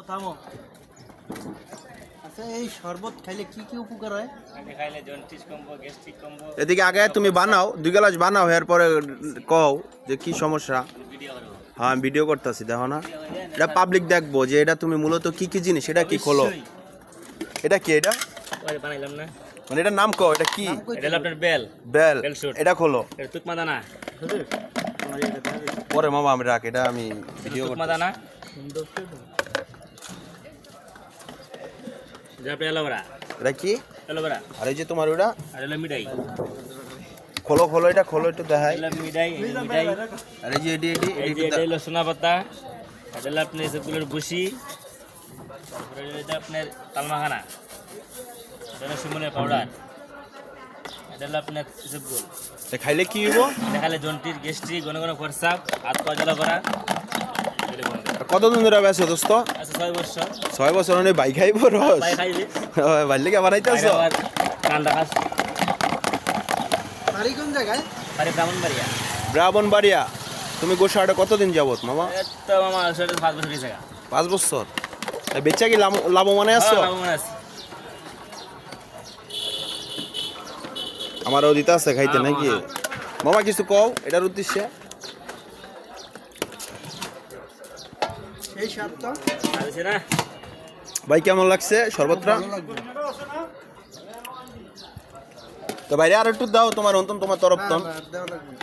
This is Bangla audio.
থামো। আচ্ছা, এই শরবত খাইলে কি কি উপকার হয়? খাইলে জন্ডিস কমবো, গ্যাস্ট্রিক কমবো। এদিকে আগে তুমি বানাও, 2 গ্লাস বানাও, এরপরে কও যে কি সমস্যা। ভিডিও করব। হ্যাঁ, আমি ভিডিও করতেছি, দেখো না। এটা পাবলিক দেখবো যে এটা তুমি মূলত কি কি জিনিস, এটা কি খোলো। এটা কি? এটা ওই বানাইলাম না। মানে এটার নাম কও, এটা কি? এটা হলো আপনার বেল। বেল। Bell shoot. এটা খোলো। এটা তুকমা দানা। পরে মামা আমি রাখ, এটা আমি ভিডিও তুকমা করতেছি। দানা। যা আপনি এলোভেরা। এটা কি? এলোভেরা। আর এই যে তোমার ওটা আর হলো মিঠাই। খোলো, খোলো, এটা খোলো, একটু দেখাই। এলো মিঠাই, এই মিঠাই। আর এই যে এটি এই যে এটা হলো সোনা পাতা। এটা হলো আপনার সবগুলোর ভুসি। তারপরে এটা আপনার তালমাখানা। এটা হলো সিমনের পাউডার। এটা হলো আপনার সবগুলো। এটা খাইলে কি হইব? দেখালে জন্টির গ্যাস্ট্রিক, ঘন ঘন ফর্সা, হাত পা জ্বালা করা। কতদিন ধরে বেছো দোস্ত? আচ্ছা 6 বছর। 6 বছর মানে বাই খাইব রস। ভাই খাইবে। ভাই লেগে বানাইতেছ? কান্দা খাস। বাড়ি কোন জায়গায়? আরে ব্রাহ্মণবাড়িয়া। ব্রাহ্মণবাড়িয়া। তুমি গোসাহাটে কতদিন যাবত মামা? তো মামা সেটা 5 বছর হয়েছে। 5 বছর। বেচা কি লাভবানে আছো? লাভবান আছি। আমারও দিতে আছে খাইতে নাকি? মামা কিছু কও এটার উদ্দেশ্যে। এই সাতটা আছে না? ভাই কেমন লাগছে শরবতটা? ভালো লাগবে। তো বাইরে আর একটু দাও তোমার অন্তন, তোমার তরফ তন। দেওয়া লাগবে।